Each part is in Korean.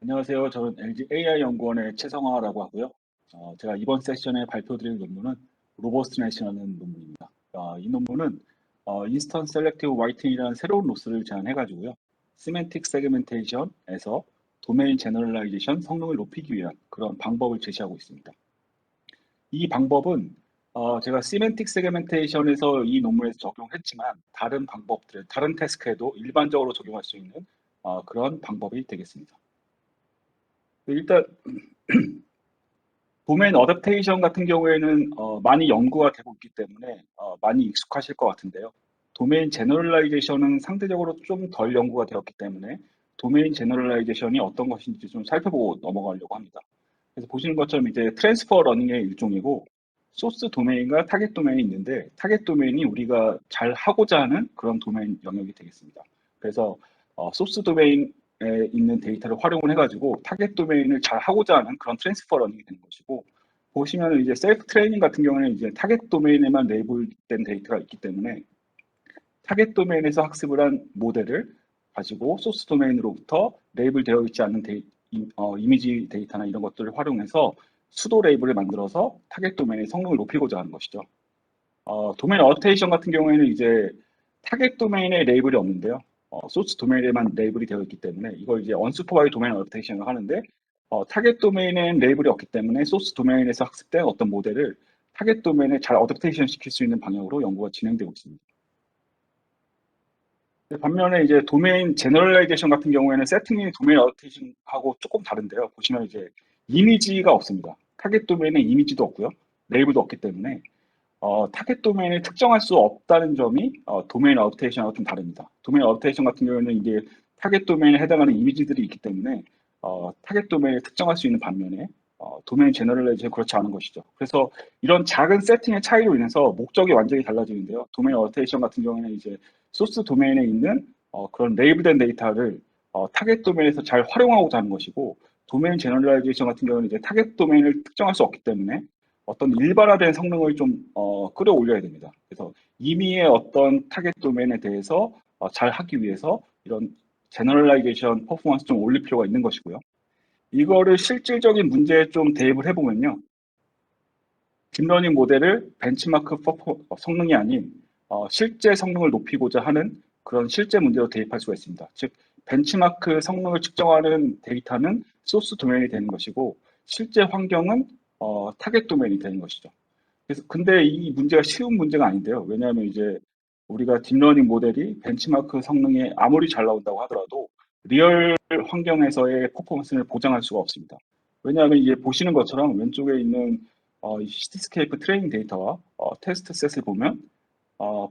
안녕하세요. 저는 LG AI 연구원의 최성화라고 하고요. 제가 이번 세션에 발표드릴 논문은 로버스트넷이라는 논문입니다. 이 논문은 인스턴트 셀렉티브 와이팅이라는 새로운 로스를 제안해가지고요. 시멘틱 세그멘테이션에서 도메인 제너럴라이제이션 성능을 높이기 위한 그런 방법을 제시하고 있습니다. 이 방법은 제가 시멘틱 세그멘테이션에서 이 논문에서 적용했지만 다른 방법들, 다른 태스크에도 일반적으로 적용할 수 있는 그런 방법이 되겠습니다. 일단 도메인 어댑테이션 같은 경우에는 많이 연구가 되고 있기 때문에 많이 익숙하실 것 같은데요. 도메인 제너럴라이제이션은 상대적으로 좀 덜 연구가 되었기 때문에 도메인 제너럴라이제이션이 어떤 것인지 좀 살펴보고 넘어가려고 합니다. 그래서 보시는 것처럼 이제 트랜스퍼 러닝의 일종이고 소스 도메인과 타겟 도메인이 있는데 타겟 도메인이 우리가 잘 하고자 하는 그런 도메인 영역이 되겠습니다. 그래서 소스 도메인에 있는 데이터를 활용을 해가지고 타겟 도메인을 잘 하고자 하는 그런 트랜스퍼 러닝이 되는 것이고 보시면 이제 셀프 트레이닝 같은 경우는 이제 타겟 도메인에만 레이블된 데이터가 있기 때문에 타겟 도메인에서 학습을 한 모델을 가지고 소스 도메인으로부터 레이블되어 있지 않은 이미지 데이터나 이런 것들을 활용해서 수도 레이블을 만들어서 타겟 도메인의 성능을 높이고자 하는 것이죠. 도메인 어댑테이션 같은 경우에는 이제 타겟 도메인에 레이블이 없는데요. 소스 도메인에만 레이블이 되어 있기 때문에 이걸 이제 언슈퍼바이드 도메인 어댑테이션을 하는데 타겟 도메인엔 레이블이 없기 때문에 소스 도메인에서 학습된 어떤 모델을 타겟 도메인에 잘 어댑테이션 시킬 수 있는 방향으로 연구가 진행되고 있습니다. 반면에 이제 도메인 제너럴라이제이션 같은 경우에는 세팅이 도메인 어댑테이션하고 조금 다른데요. 보시면 이제 이미지가 없습니다. 타겟 도메인에 이미지도 없고요. 레이블도 없기 때문에 타겟 도메인을 특정할 수 없다는 점이 도메인 어댑테이션하고 좀 다릅니다. 도메인 어댑테이션 같은 경우에는 이게 타겟 도메인에 해당하는 이미지들이 있기 때문에 타겟 도메인을 특정할 수 있는 반면에 도메인 제너럴라이제이션 그렇지 않은 것이죠. 그래서 이런 작은 세팅의 차이로 인해서 목적이 완전히 달라지는데요. 도메인 어댑테이션 같은 경우에는 이제 소스 도메인에 있는 그런 레이블된 데이터를 타겟 도메인에서 잘 활용하고자 하는 것이고 도메인 제너럴라이제이션 같은 경우는 이제 타겟 도메인을 특정할 수 없기 때문에 어떤 일반화된 성능을 좀 끌어올려야 됩니다. 그래서 임의의 어떤 타겟 도메인에 대해서 잘 하기 위해서 이런 제너럴라이제이션 퍼포먼스 좀 올릴 필요가 있는 것이고요. 이거를 실질적인 문제에 좀 대입을 해보면요. 딥러닝 모델을 벤치마크 성능이 아닌 실제 성능을 높이고자 하는 그런 실제 문제로 대입할 수가 있습니다. 즉 벤치마크 성능을 측정하는 데이터는 소스 도메인이 되는 것이고 실제 환경은 타겟 도메인이 되는 것이죠. 그래서 근데 이 문제가 쉬운 문제가 아닌데요. 왜냐하면 이제 우리가 딥러닝 모델이 벤치마크 성능이 아무리 잘 나온다고 하더라도 리얼 환경에서의 퍼포먼스를 보장할 수가 없습니다. 왜냐하면 이게 보시는 것처럼 왼쪽에 있는 이 시티스케이프 트레이닝 데이터와 테스트 셋을 보면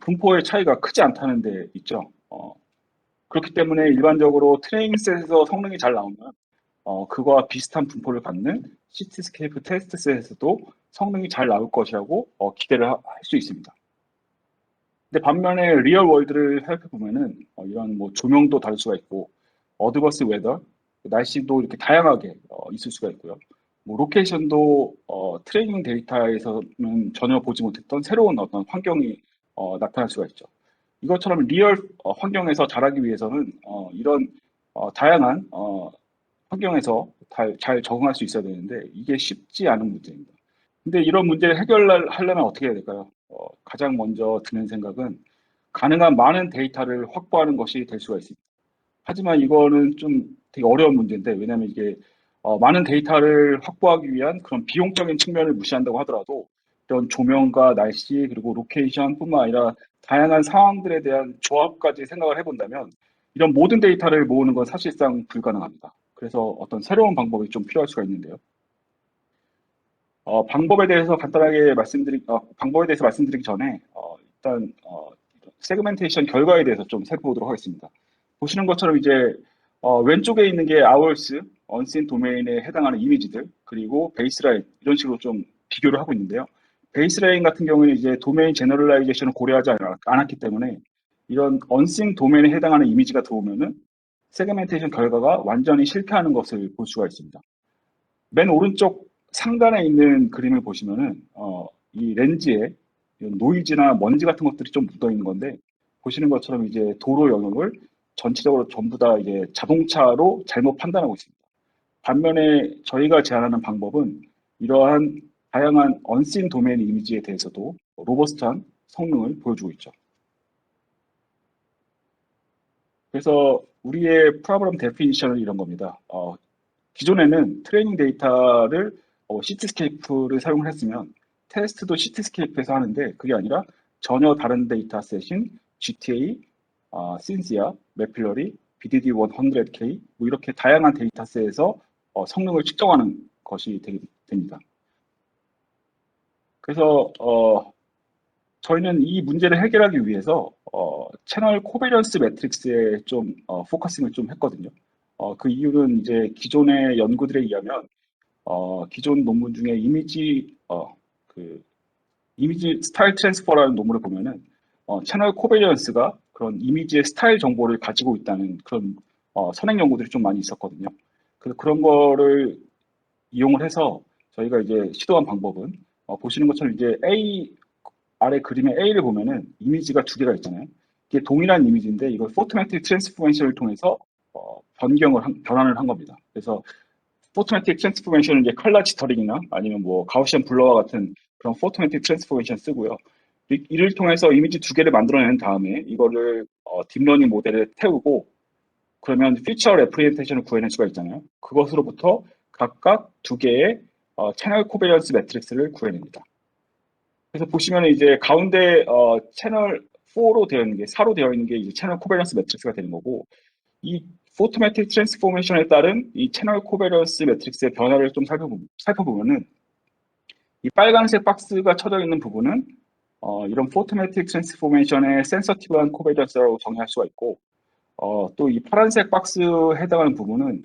분포의 차이가 크지 않다는 데 있죠. 그렇기 때문에 일반적으로 트레이닝 셋에서 성능이 잘 나오면 그거와 비슷한 분포를 갖는 시티스케이프 테스트 셋에서도 성능이 잘 나올 것이라고 기대를 할 수 있습니다. 근데 반면에 리얼 월드를 살펴보면은 이런 뭐 조명도 다를 수가 있고 어드버스 웨더 날씨도 이렇게 다양하게 있을 수가 있고요. 뭐 로케이션도 트레이닝 데이터에서는 전혀 보지 못했던 새로운 어떤 환경이 나타날 수가 있죠. 이것처럼 리얼 환경에서 잘하기 위해서는 이런 다양한 환경에서 잘 적응할 수 있어야 되는데 이게 쉽지 않은 문제입니다. 근데 이런 문제를 해결하려면 어떻게 해야 될까요? 가장 먼저 드는 생각은 가능한 많은 데이터를 확보하는 것이 될 수가 있습니다. 하지만 이거는 좀 되게 어려운 문제인데 왜냐하면 이게 많은 데이터를 확보하기 위한 그런 비용적인 측면을 무시한다고 하더라도 이런 조명과 날씨 그리고 로케이션뿐만 아니라 다양한 상황들에 대한 조합까지 생각을 해본다면 이런 모든 데이터를 모으는 건 사실상 불가능합니다. 그래서 어떤 새로운 방법이 좀 필요할 수가 있는데요. 방법에 대해서 말씀드리기 전에 일단 세그멘테이션 결과에 대해서 좀 살펴보도록 하겠습니다. 보시는 것처럼 이제 왼쪽에 있는 게 아워스, 언신 도메인에 해당하는 이미지들, 그리고 베이스라인 이런 식으로 좀 비교를 하고 있는데요. 베이스라인 같은 경우는 이제 도메인 제너럴라이제이션을 고려하지 않았기 때문에 이런 언신 도메인에 해당하는 이미지가 들어오면은 세그멘테이션 결과가 완전히 실패하는 것을 볼 수가 있습니다. 맨 오른쪽 상단에 있는 그림을 보시면은 이 렌즈에 노이즈나 먼지 같은 것들이 좀 묻어 있는 건데 보시는 것처럼 이제 도로 영역을 전체적으로 전부 다 이제 자동차로 잘못 판단하고 있습니다. 반면에 저희가 제안하는 방법은 이러한 다양한 언씬 도메인 이미지에 대해서도 로버스트한 성능을 보여주고 있죠. 그래서 우리의 프로블럼 데피니션은 이런 겁니다. 기존에는 트레이닝 데이터를 시티스케이프를 사용을 했으면 테스트도 시티스케이프에서 하는데 그게 아니라 전혀 다른 데이터셋인 GTA, 신시아, 매필러리, BDD100K 뭐 이렇게 다양한 데이터셋에서 성능을 측정하는 것이 됩니다. 그래서 저희는 이 문제를 해결하기 위해서 채널 코베런스 매트릭스에 좀 포커싱을 좀 했거든요. 그 이유는 이제 기존의 연구들에 의하면 기존 논문 중에 그 이미지 스타일 트랜스퍼라는 논문을 보면은 채널 코베리언스가 그런 이미지의 스타일 정보를 가지고 있다는 그런 선행 연구들이 좀 많이 있었거든요. 그래서 그런 거를 이용을 해서 저희가 이제 시도한 방법은 보시는 것처럼 이제 아래 그림의 A를 보면은 이미지가 두 개가 있잖아요. 이게 동일한 이미지인데 이걸 포토매틱 트랜스포메이션을 통해서 변환을 한 겁니다. 그래서 포토매틱 트랜스포메이션은 이제 컬러 지터링이나 아니면 뭐 가우시안 블러와 같은 그런 포토매틱 트랜스포메이션 쓰고요. 이를 통해서 이미지 두 개를 만들어낸 다음에 이거를 딥러닝 모델에 태우고 그러면 피처 레프레젠테이션을 구해낼 수가 있잖아요. 그것으로부터 각각 두 개의 채널 코베리언스 매트릭스를 구해냅니다. 그래서 보시면 이제 가운데 채널 4로 되어 있는 게 4로 되어 있는 게 이제 채널 코베리언스 매트릭스가 되는 거고 이 포토매틱 트랜스포메이션에 따른 이 채널 코베리언스 매트릭스의 변화를 좀 살펴보면은 이 빨간색 박스가 쳐져 있는 부분은 이런 포토매틱 트랜스포메이션의 센서티브한 코베리언스라고 정의할 수가 있고 또 이 파란색 박스에 해당하는 부분은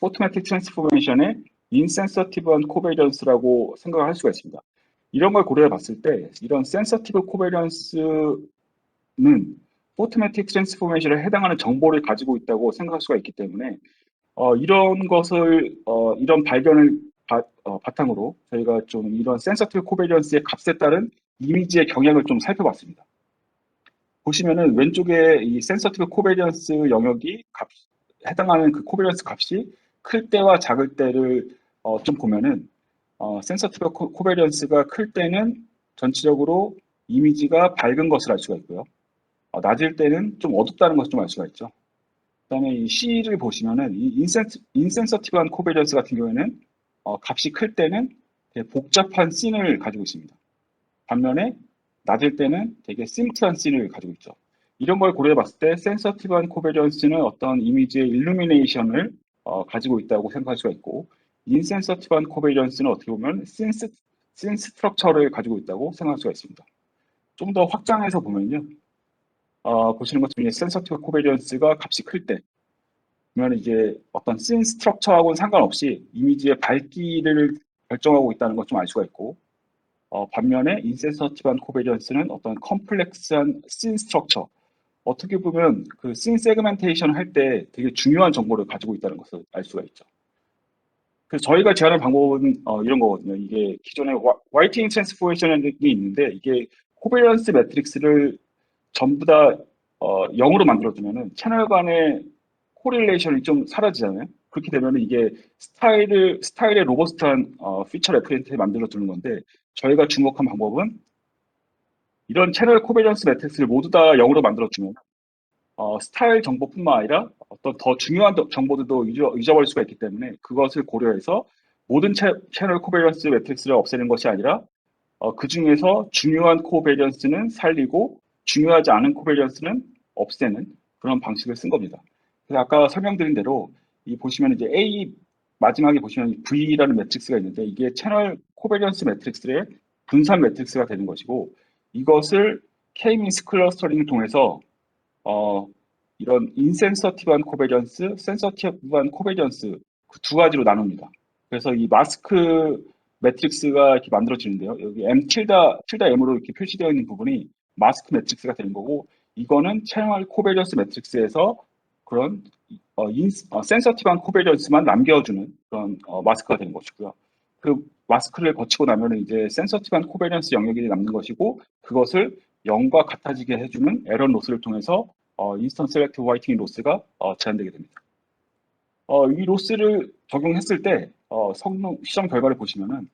포토매틱 트랜스포메이션의 인센서티브한 코베리언스라고 생각을 할 수가 있습니다. 이런 걸 고려해 봤을 때 이런 센서티브 코베리언스는 포토매틱 트랜스포메이션에 해당하는 정보를 가지고 있다고 생각할 수가 있기 때문에 이런 발견을 바탕으로 저희가 좀 이런 센서티브 코베리언스의 값에 따른 이미지의 경향을 좀 살펴봤습니다. 보시면은 왼쪽에 이 센서티브 코베리언스 영역이 해당하는 그 코베리언스 값이 클 때와 작을 때를 좀 보면은 센서티브 코베리언스가 클 때는 전체적으로 이미지가 밝은 것을 알 수가 있고요. 낮을 때는 좀 어둡다는 것을 좀 알 수가 있죠. 그다음에 이 C를 보시면은 이 인센서티브한 코베리언스 같은 경우에는 값이 클 때는 되게 복잡한 씬을 가지고 있습니다. 반면에 낮을 때는 되게 심플한 씬을 가지고 있죠. 이런 걸 고려해 봤을 때 센서티브한 코베리언스는 어떤 이미지의 일루미네이션을 가지고 있다고 생각할 수가 있고 인센서티브한 코베리언스는 어떻게 보면 씬 스트럭처를 가지고 있다고 생각할 수가 있습니다. 좀 더 확장해서 보면요. 보시는 것처럼 센서티브 코베리언스가 값이 클 때, 그러면 이제 어떤 씬 스트럭처하고는 상관없이 이미지의 밝기를 결정하고 있다는 걸 좀 알 수가 있고, 반면에 인센서티브한 코베리언스는 어떤 컴플렉스한 씬 스트럭처, 어떻게 보면 그 씬 세그멘테이션 할 때 되게 중요한 정보를 가지고 있다는 것을 알 수가 있죠. 그래서 저희가 제안하는 방법은 이런 거거든요. 이게 기존에 화이팅 트랜스포메이션이 있는데 이게 코베리언스 매트릭스를 전부 다 0으로 만들어주면은 채널 간의 코릴레이션이 좀 사라지잖아요. 그렇게 되면 이게 스타일의 로버스트한 피처 레프레젠테이션을 만들어주는 건데 저희가 주목한 방법은 이런 채널 코베리언스 매트릭스를 모두 다 0으로 만들어주면 스타일 정보뿐만 아니라 어떤 더 중요한 정보들도 잊어버릴 수가 있기 때문에 그것을 고려해서 모든 채널 코베리언스 매트릭스를 없애는 것이 아니라 그 중에서 중요한 코베리언스는 살리고 중요하지 않은 코베리언스는 없애는 그런 방식을 쓴 겁니다. 그래서 아까 설명드린 대로 이 보시면 이제 A 마지막에 보시면 V라는 매트릭스가 있는데 이게 채널 코베리언스 매트릭스의 분산 매트릭스가 되는 것이고 이것을 K-민스 클러스터링을 통해서 이런 인센서티브한 코베리언스, 센서티브한 코베리언스 그 두 가지로 나눕니다. 그래서 이 마스크 매트릭스가 이렇게 만들어지는데요. 여기 tilda M으로 이렇게 표시되어 있는 부분이 마스크 매트릭스가 되는 거고, 이거는 채널 코베리언스 매트릭스에서 그런 센서티브한 코베리언스만 남겨주는 그런 마스크가 되는 것이고요. 그 마스크를 거치고 나면 이제 센서티브한 코베리언스 영역이 남는 것이고, 그것을 0과 같아지게 해주는 에런 로스를 통해서 인스턴트 셀렉티브 화이팅 로스가 제한되게 됩니다. 이 로스를 적용했을 때 성능 시험 결과를 보시면은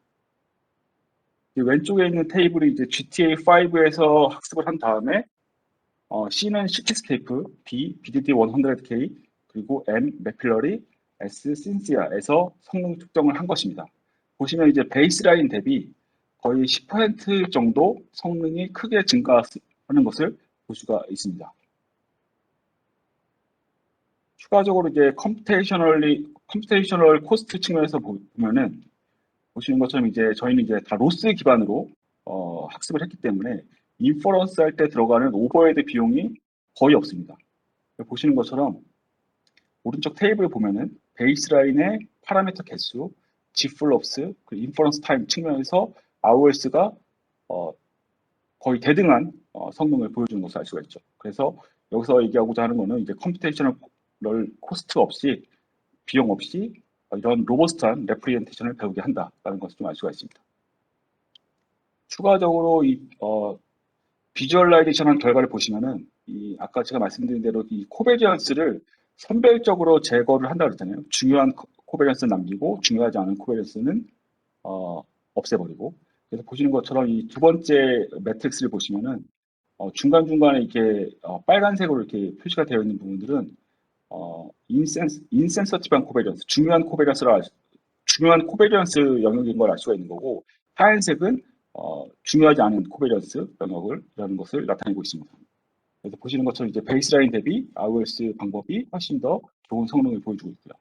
이 왼쪽에 있는 테이블이 이제 GTA5에서 학습을 한 다음에 C는 시티스케이프, B BDD 100K, 그리고 M 맥필러리, S 신시아에서 성능 측정을 한 것입니다. 보시면 이제 베이스라인 대비 거의 10% 정도 성능이 크게 증가하는 것을 볼 수가 있습니다. 추가적으로 이제 컴퓨테이셔널 코스트 측면에서 보면은 보시는 것처럼 이제 저희는 이제 다 로스 기반으로 학습을 했기 때문에 인퍼런스 할 때 들어가는 오버헤드 비용이 거의 없습니다. 보시는 것처럼 오른쪽 테이블 보면은 베이스라인의 파라미터 개수, G플롭스, 그리고 인퍼런스 타임 측면에서 ROS가 거의 대등한 성능을 보여주는 것을 알 수가 있죠. 그래서 여기서 얘기하고자 하는 거는 이제 컴퓨테이셔널 코스트 없이 비용 없이 이런 로버스트한 레프리젠테이션을 배우게 한다라는 것을 좀 알 수가 있습니다. 추가적으로 이 비주얼라이제이션한 결과를 보시면은 이 아까 제가 말씀드린 대로 이 코베리언스를 선별적으로 제거를 한다고 그랬잖아요. 중요한 코베리언스는 남기고 중요하지 않은 코베리언스는 없애버리고. 그래서 보시는 것처럼 이 두 번째 매트릭스를 보시면은 중간중간에 이렇게 빨간색으로 이렇게 표시가 되어 있는 부분들은 인센서티브한 코베리언스, 중요한 코베리언스 영역인 걸 알 수가 있는 거고, 하얀색은 중요하지 않은 코베리언스 영역이라는 것을 나타내고 있습니다. 그래서 보시는 것처럼 이제 베이스라인 대비 ROS 방법이 훨씬 더 좋은 성능을 보여주고 있고요.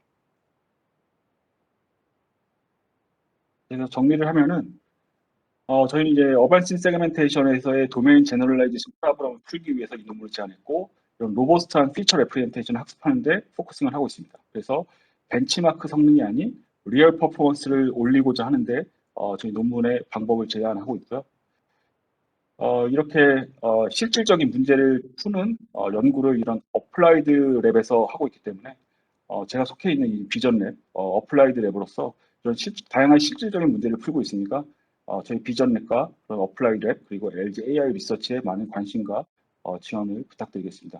그래서 정리를 하면은 저희는 이제 어반신 세그멘테이션에서의 도메인 제너럴라이제이션 프로그램을 풀기 위해서 이 논문을 제안했고, 이런 로버스트한 피처 레프레젠테이션을 학습하는 데 포커싱을 하고 있습니다. 그래서 벤치마크 성능이 아닌 리얼 퍼포먼스를 올리고자 하는데 저희 논문의 방법을 제안하고 있고요. 이렇게 실질적인 문제를 푸는 연구를 이런 어플라이드 랩에서 하고 있기 때문에 제가 속해 있는 이 비전 랩, 어플라이드 랩으로서 이런 다양한 실질적인 문제를 풀고 있으니까 저희 비전 랩과 그런 어플라이드 랩 그리고 LG AI 리서치에 많은 관심과 지원을 부탁드리겠습니다.